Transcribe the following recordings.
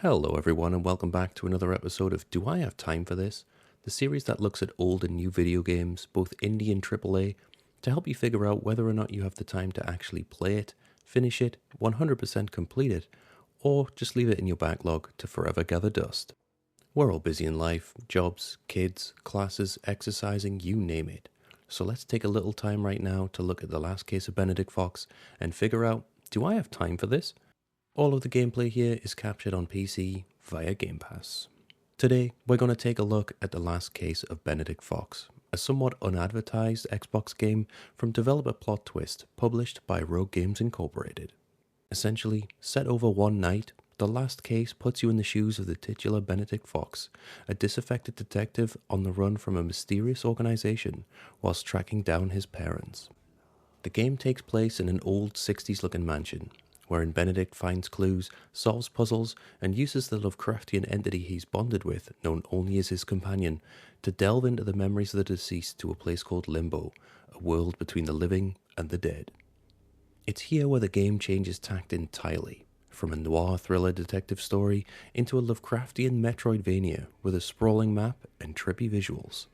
Hello, everyone, and welcome back to another episode of Do I Have Time for This? The series that looks at old and new video games, both indie and AAA, to help you figure out whether or not you have the time to actually play it, finish it, 100% complete it, or just leave it in your backlog to forever gather dust. We're all busy in life, jobs, kids, classes, exercising, you name it. So let's take a little time right now to look at the last case of Benedict Fox and figure out, do I have time for this? All of the gameplay here is captured on PC via Game Pass. Today, we're going to take a look at the last case of Benedict Fox, a somewhat unadvertised Xbox game from developer Plot Twist, published by Rogue Games Incorporated. Essentially, set over one night, the last case puts you in the shoes of the titular Benedict Fox, a disaffected detective on the run from a mysterious organization whilst tracking down his parents. The game takes place in an old 60s looking mansion, wherein Benedict finds clues, solves puzzles, and uses the Lovecraftian entity he's bonded with, known only as his companion, to delve into the memories of the deceased to a place called Limbo, a world between the living and the dead. It's here where the game changes tact entirely, from a noir thriller detective story into a Lovecraftian Metroidvania with a sprawling map and trippy visuals.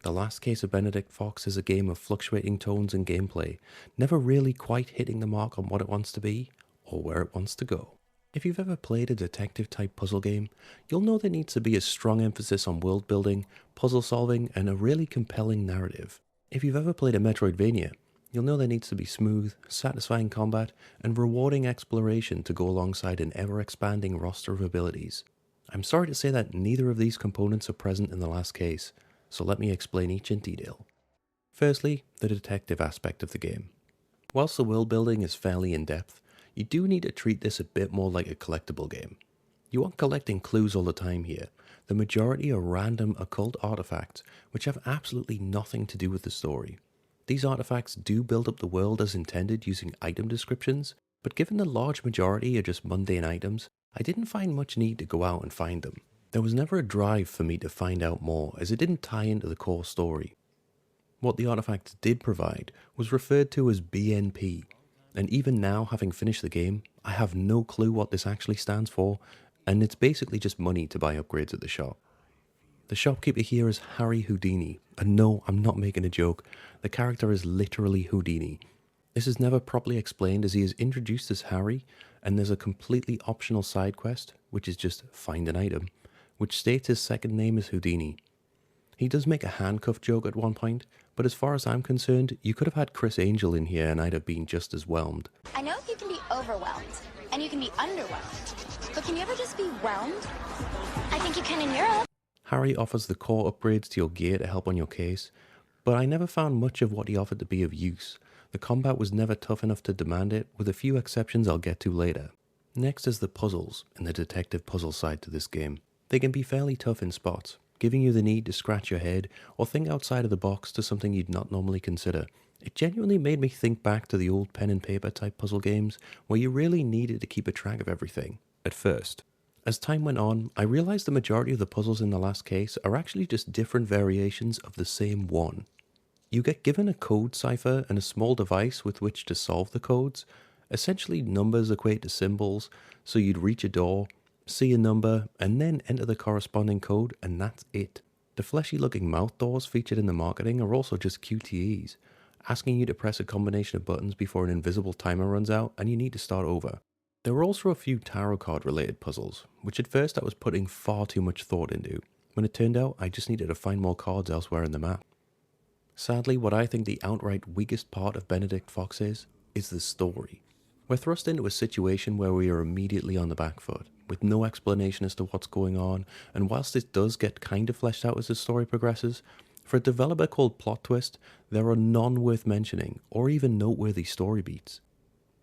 The last case of Benedict Fox is a game of fluctuating tones and gameplay, never really quite hitting the mark on what it wants to be, or where it wants to go. If you've ever played a detective-type puzzle game, you'll know there needs to be a strong emphasis on world building, puzzle solving, and a really compelling narrative. If you've ever played a Metroidvania, you'll know there needs to be smooth, satisfying combat, and rewarding exploration to go alongside an ever-expanding roster of abilities. I'm sorry to say that neither of these components are present in the last case, so let me explain each in detail. Firstly, the detective aspect of the game. Whilst the world building is fairly in-depth, you do need to treat this a bit more like a collectible game. You aren't collecting clues all the time here. The majority are random occult artifacts which have absolutely nothing to do with the story. These artifacts do build up the world as intended using item descriptions, but given the large majority are just mundane items, I didn't find much need to go out and find them. There was never a drive for me to find out more, as it didn't tie into the core story. What the artifacts did provide was referred to as BNP, and even now, having finished the game, I have no clue what this actually stands for, and it's basically just money to buy upgrades at the shop. The shopkeeper here is Harry Houdini, and no, I'm not making a joke, the character is literally Houdini. This is never properly explained as he is introduced as Harry, and there's a completely optional side quest, which is just find an item, which states his second name is Houdini. He does make a handcuff joke at one point, but as far as I'm concerned, you could have had Chris Angel in here and I'd have been just as whelmed. I know you can be overwhelmed, and you can be underwhelmed, but can you ever just be whelmed? I think you can in Europe. Harry offers the core upgrades to your gear to help on your case, but I never found much of what he offered to be of use. The combat was never tough enough to demand it, with a few exceptions I'll get to later. Next is the puzzles, and the detective puzzle side to this game. They can be fairly tough in spots, giving you the need to scratch your head or think outside of the box to something you'd not normally consider. It genuinely made me think back to the old pen and paper type puzzle games where you really needed to keep a track of everything, at first. As time went on, I realized the majority of the puzzles in the last case are actually just different variations of the same one. You get given a code cipher and a small device with which to solve the codes. Essentially, numbers equate to symbols, so you'd reach a door, see a number, and then enter the corresponding code, and that's it. The fleshy looking mouth doors featured in the marketing are also just QTEs, asking you to press a combination of buttons before an invisible timer runs out and you need to start over. There were also a few tarot card related puzzles, which at first I was putting far too much thought into, when it turned out I just needed to find more cards elsewhere in the map. Sadly, what I think the outright weakest part of Benedict Fox is the story. We're thrust into a situation where we are immediately on the back foot, with no explanation as to what's going on, and whilst this does get kind of fleshed out as the story progresses, for a developer called Plot Twist, there are none worth mentioning, or even noteworthy story beats.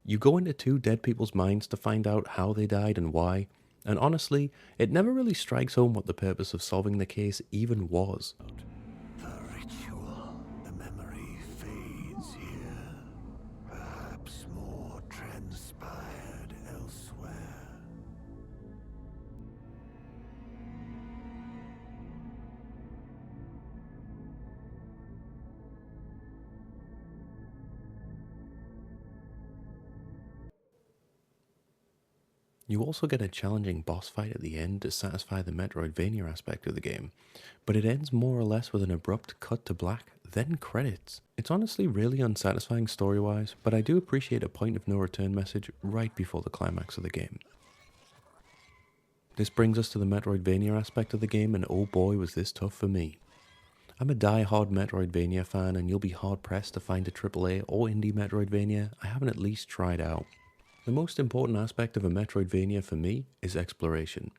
You go into two dead people's minds to find out how they died and why, and honestly, it never really strikes home what the purpose of solving the case even was. The ritual, the memory fades here. Perhaps more transpired elsewhere. You also get a challenging boss fight at the end to satisfy the Metroidvania aspect of the game, but it ends more or less with an abrupt cut to black, then credits. It's honestly really unsatisfying story-wise, but I do appreciate a point of no return message right before the climax of the game. This brings us to the Metroidvania aspect of the game, and oh boy was this tough for me. I'm a die-hard Metroidvania fan, and you'll be hard-pressed to find a AAA or indie Metroidvania I haven't at least tried out. The most important aspect of a Metroidvania for me is exploration.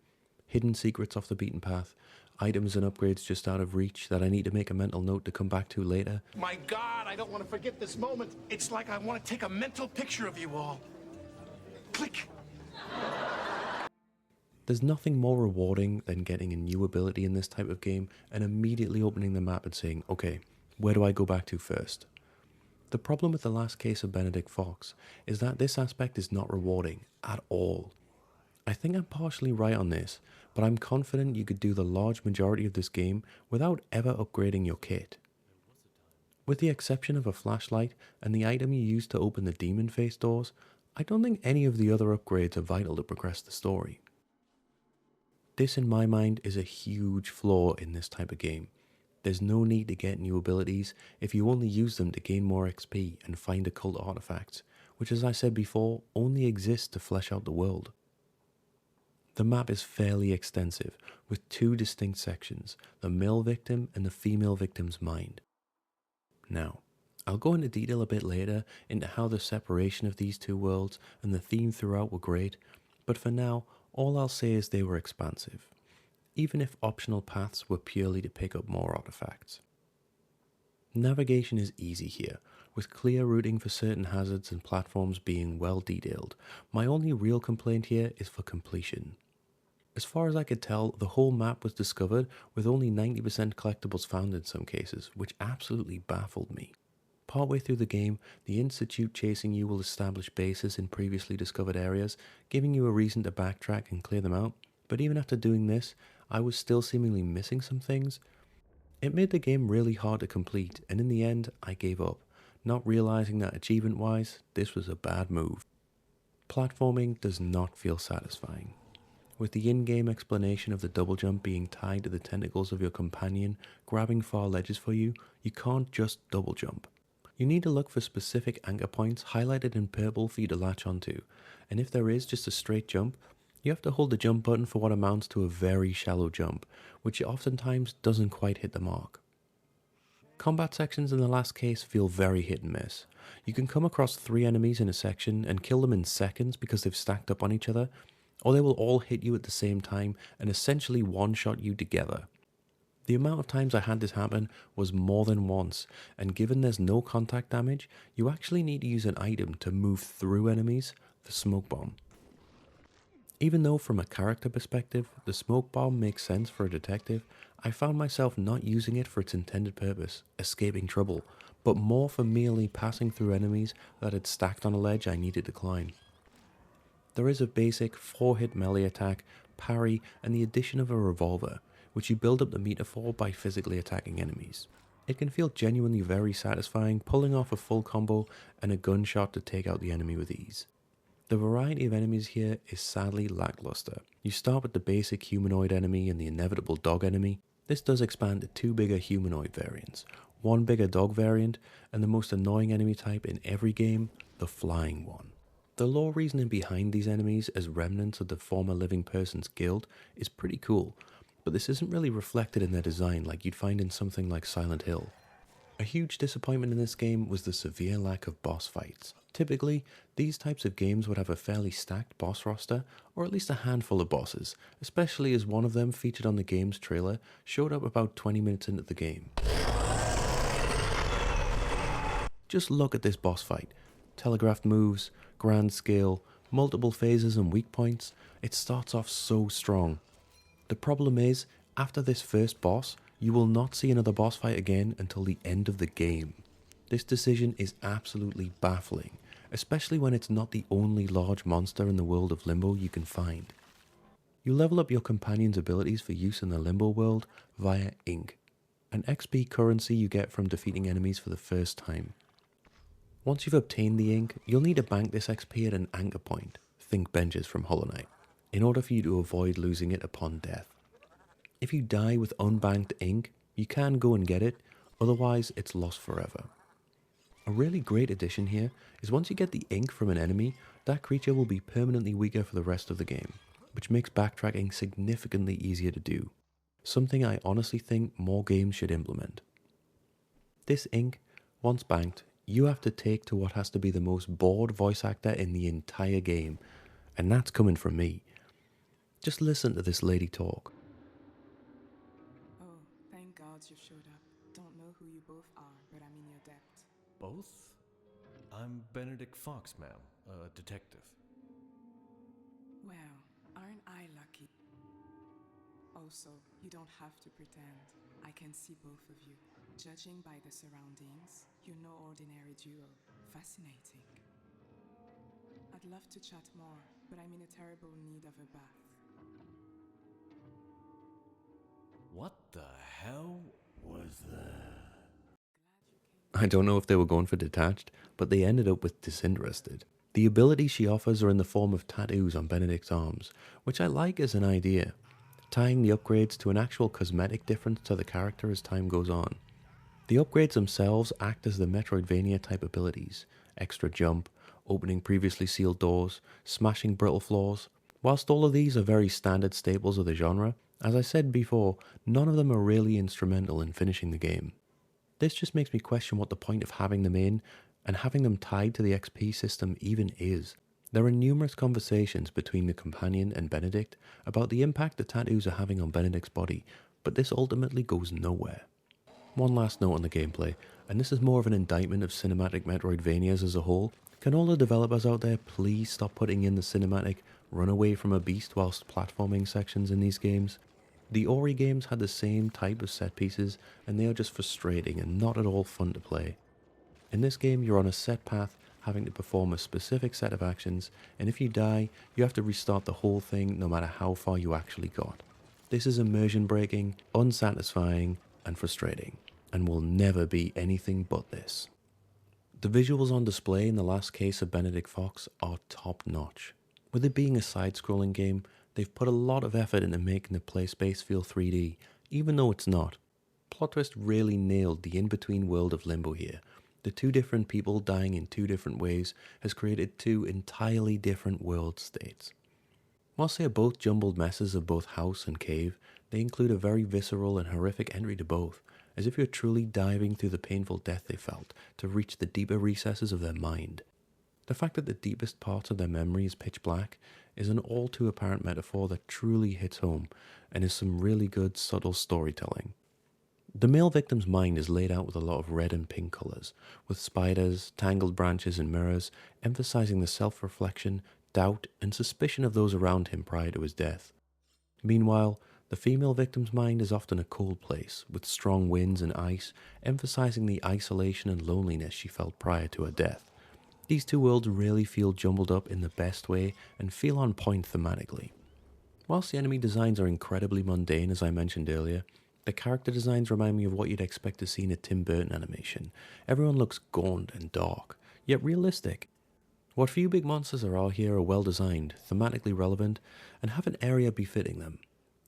Hidden secrets off the beaten path, items and upgrades just out of reach that I need to make a mental note to come back to later. My God, I don't want to forget this moment. It's like I want to take a mental picture of you all. Click. There's nothing more rewarding than getting a new ability in this type of game and immediately opening the map and saying, okay, where do I go back to first? The problem with the last case of Benedict Fox is that this aspect is not rewarding at all. I think I'm partially right on this, but I'm confident you could do the large majority of this game without ever upgrading your kit. With the exception of a flashlight and the item you use to open the demon face doors, I don't think any of the other upgrades are vital to progress the story. This in my mind is a huge flaw in this type of game. There's no need to get new abilities if you only use them to gain more XP and find occult artifacts, which as I said before, only exist to flesh out the world. The map is fairly extensive, with two distinct sections, the male victim and the female victim's mind. Now, I'll go into detail a bit later into how the separation of these two worlds and the theme throughout were great, but for now, all I'll say is they were expansive, even if optional paths were purely to pick up more artifacts. Navigation is easy here, with clear routing for certain hazards and platforms being well detailed. My only real complaint here is for completion. As far as I could tell, the whole map was discovered with only 90% collectibles found in some cases, which absolutely baffled me. Partway through the game, the Institute chasing you will establish bases in previously discovered areas, giving you a reason to backtrack and clear them out, but even after doing this, I was still seemingly missing some things. It made the game really hard to complete, and in the end, I gave up, not realizing that achievement-wise, this was a bad move. Platforming does not feel satisfying. With the in-game explanation of the double jump being tied to the tentacles of your companion grabbing far ledges for you, you can't just double jump. You need to look for specific anchor points highlighted in purple for you to latch onto, and if there is just a straight jump, you have to hold the jump button for what amounts to a very shallow jump, which oftentimes doesn't quite hit the mark. Combat sections in the last case feel very hit and miss. You can come across 3 enemies in a section and kill them in seconds because they've stacked up on each other, or they will all hit you at the same time and essentially one-shot you together. The amount of times I had this happen was more than once, and given there's no contact damage, you actually need to use an item to move through enemies, the smoke bomb. Even though from a character perspective, the smoke bomb makes sense for a detective, I found myself not using it for its intended purpose, escaping trouble, but more for merely passing through enemies that had stacked on a ledge I needed to climb. There is a basic 4-hit melee attack, parry, and the addition of a revolver, which you build up the meter for by physically attacking enemies. It can feel genuinely very satisfying pulling off a full combo and a gunshot to take out the enemy with ease. The variety of enemies here is sadly lackluster. You start with the basic humanoid enemy and the inevitable dog enemy. This does expand to 2 bigger humanoid variants, 1 bigger dog variant, and the most annoying enemy type in every game, the flying one. The lore reasoning behind these enemies as remnants of the former living person's guild is pretty cool, but this isn't really reflected in their design like you'd find in something like Silent Hill. A huge disappointment in this game was the severe lack of boss fights. Typically, these types of games would have a fairly stacked boss roster, or at least a handful of bosses, especially as one of them featured on the game's trailer showed up about 20 minutes into the game. Just look at this boss fight. Telegraphed moves, grand scale, multiple phases and weak points. It starts off so strong. The problem is, after this first boss, you will not see another boss fight again until the end of the game. This decision is absolutely baffling, especially when it's not the only large monster in the world of Limbo you can find. You level up your companion's abilities for use in the Limbo world via ink, an XP currency you get from defeating enemies for the first time. Once you've obtained the ink, you'll need to bank this XP at an anchor point, think benches from Hollow Knight. in order for you to avoid losing it upon death. If you die with unbanked ink, you can go and get it, otherwise it's lost forever. A really great addition here is once you get the ink from an enemy, that creature will be permanently weaker for the rest of the game, which makes backtracking significantly easier to do, something I honestly think more games should implement. This ink, once banked, you have to take to what has to be the most bored voice actor in the entire game, and that's coming from me. Just listen to this lady talk. Oh, thank God you showed up. Don't know who you both are, but I'm in your debt. Both? I'm Benedict Fox, ma'am, a detective. Well, aren't I lucky? Also, you don't have to pretend. I can see both of you. Judging by the surroundings, you're no ordinary duo. Fascinating. I'd love to chat more, but I'm in a terrible need of a bath. What the hell was that? I don't know if they were going for detached, but they ended up with disinterested. The abilities she offers are in the form of tattoos on Benedict's arms, which I like as an idea, tying the upgrades to an actual cosmetic difference to the character as time goes on. The upgrades themselves act as the Metroidvania type abilities, extra jump, opening previously sealed doors, smashing brittle floors. Whilst all of these are very standard staples of the genre, as I said before, none of them are really instrumental in finishing the game. This just makes me question what the point of having them in and having them tied to the XP system even is. There are numerous conversations between the companion and Benedict about the impact the tattoos are having on Benedict's body, but this ultimately goes nowhere. One last note on the gameplay, and this is more of an indictment of cinematic Metroidvanias as a whole. Can all the developers out there please stop putting in the cinematic run away from a beast whilst platforming sections in these games? The Ori games had the same type of set pieces, and they are just frustrating and not at all fun to play. In this game, you're on a set path, having to perform a specific set of actions, and if you die, you have to restart the whole thing no matter how far you actually got. This is immersion breaking, unsatisfying, and frustrating, and will never be anything but this. The visuals on display in the last case of Benedict Fox are top notch. With it being a side-scrolling game, they've put a lot of effort into making the play space feel 3D, even though it's not. Plot Twist really nailed the in-between world of Limbo here. The two different people dying in two different ways has created two entirely different world states. Whilst they are both jumbled messes of both house and cave, they include a very visceral and horrific entry to both, as if you're truly diving through the painful death they felt to reach the deeper recesses of their mind. The fact that the deepest parts of their memory is pitch black is an all too apparent metaphor that truly hits home and is some really good subtle storytelling. The male victim's mind is laid out with a lot of red and pink colours, with spiders, tangled branches and mirrors, emphasising the self-reflection, doubt and suspicion of those around him prior to his death. Meanwhile, the female victim's mind is often a cold place, with strong winds and ice, emphasising the isolation and loneliness she felt prior to her death. These two worlds really feel jumbled up in the best way and feel on point thematically. Whilst the enemy designs are incredibly mundane, as I mentioned earlier, the character designs remind me of what you'd expect to see in a Tim Burton animation. Everyone looks gaunt and dark, yet realistic. What few big monsters there are here are well designed, thematically relevant, and have an area befitting them.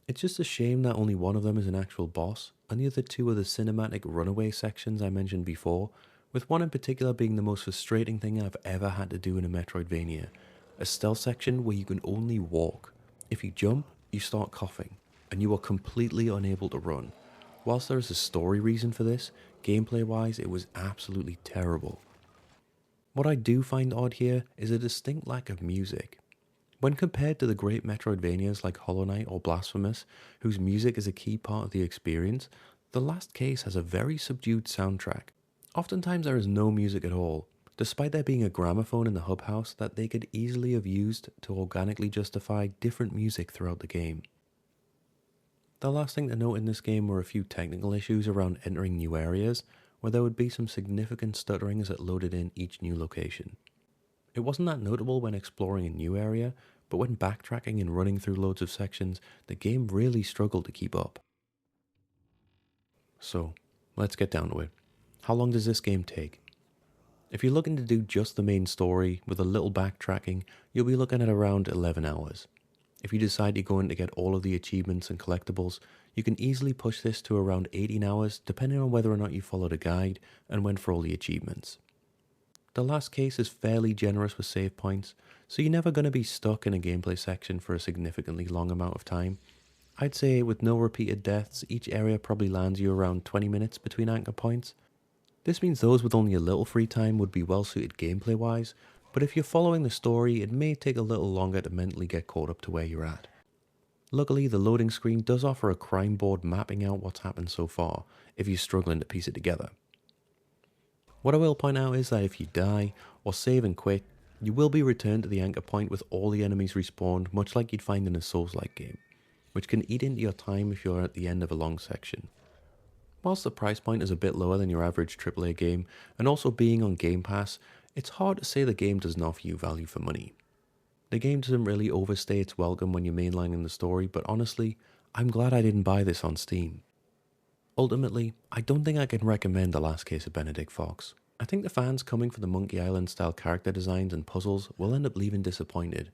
It's just a shame that only one of them is an actual boss, and the other two are the cinematic runaway sections I mentioned before, with one in particular being the most frustrating thing I've ever had to do in a Metroidvania. A stealth section where you can only walk. If you jump, you start coughing, and you are completely unable to run. Whilst there is a story reason for this, gameplay wise it was absolutely terrible. What I do find odd here is a distinct lack of music. When compared to the great Metroidvanias like Hollow Knight or Blasphemous, whose music is a key part of the experience, the last case has a very subdued soundtrack. Oftentimes there is no music at all, despite there being a gramophone in the hub house that they could easily have used to organically justify different music throughout the game. The last thing to note in this game were a few technical issues around entering new areas, where there would be some significant stuttering as it loaded in each new location. It wasn't that notable when exploring a new area, but when backtracking and running through loads of sections, the game really struggled to keep up. So, let's get down to it. How long does this game take? If you're looking to do just the main story with a little backtracking, you'll be looking at around 11 hours. If you decide you're going to get all of the achievements and collectibles, you can easily push this to around 18 hours depending on whether or not you followed a guide and went for all the achievements. The last case is fairly generous with save points, so you're never going to be stuck in a gameplay section for a significantly long amount of time. I'd say with no repeated deaths, each area probably lands you around 20 minutes between anchor points. This means those with only a little free time would be well suited gameplay wise, but if you're following the story, it may take a little longer to mentally get caught up to where you're at. Luckily, the loading screen does offer a crime board mapping out what's happened so far, if you're struggling to piece it together. What I will point out is that if you die, or save and quit, you will be returned to the anchor point with all the enemies respawned, much like you'd find in a Souls-like game, which can eat into your time if you're at the end of a long section. Whilst the price point is a bit lower than your average AAA game, and also being on Game Pass, it's hard to say the game doesn't offer you value for money. The game doesn't really overstay its welcome when you're mainlining the story, but honestly, I'm glad I didn't buy this on Steam. Ultimately, I don't think I can recommend The Last Case of Benedict Fox. I think the fans coming for the Monkey Island style character designs and puzzles will end up leaving disappointed.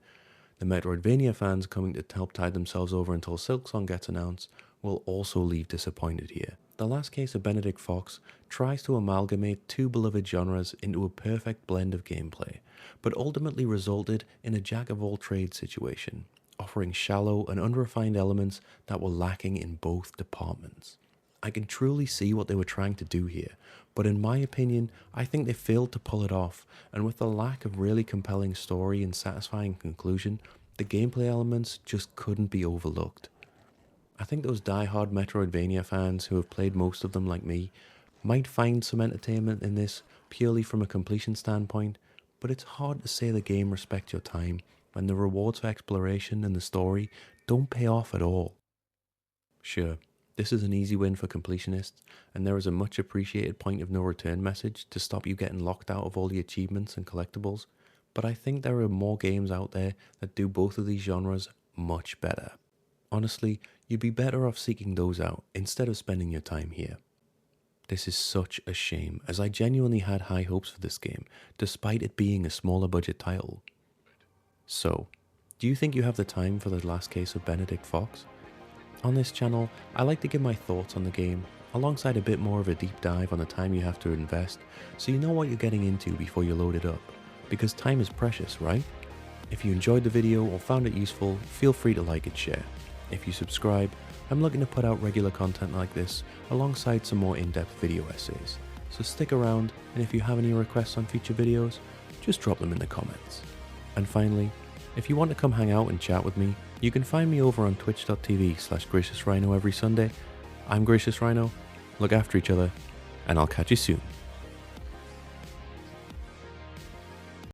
The Metroidvania fans coming to help tide themselves over until Silksong gets announced will also leave disappointed here. The Last Case of Benedict Fox tries to amalgamate two beloved genres into a perfect blend of gameplay, but ultimately resulted in a jack-of-all-trades situation, offering shallow and unrefined elements that were lacking in both departments. I can truly see what they were trying to do here, but in my opinion, I think they failed to pull it off, and with the lack of really compelling story and satisfying conclusion, the gameplay elements just couldn't be overlooked. I think those die-hard Metroidvania fans who have played most of them like me might find some entertainment in this purely from a completion standpoint, but it's hard to say the game respects your time when the rewards for exploration and the story don't pay off at all. Sure, this is an easy win for completionists, and there is a much appreciated point of no return message to stop you getting locked out of all the achievements and collectibles, but I think there are more games out there that do both of these genres much better. Honestly, you'd be better off seeking those out instead of spending your time here. This is such a shame, as I genuinely had high hopes for this game, despite it being a smaller budget title. So, do you think you have the time for The Last Case of Benedict Fox? On this channel, I like to give my thoughts on the game, alongside a bit more of a deep dive on the time you have to invest, so you know what you're getting into before you load it up, because time is precious, right? If you enjoyed the video or found it useful, feel free to like and share. If you subscribe, I'm looking to put out regular content like this, alongside some more in-depth video essays. So stick around, and if you have any requests on future videos, just drop them in the comments. And finally, if you want to come hang out and chat with me, you can find me over on twitch.tv/GraciousRhino every Sunday. I'm Gracious Rhino, look after each other, and I'll catch you soon.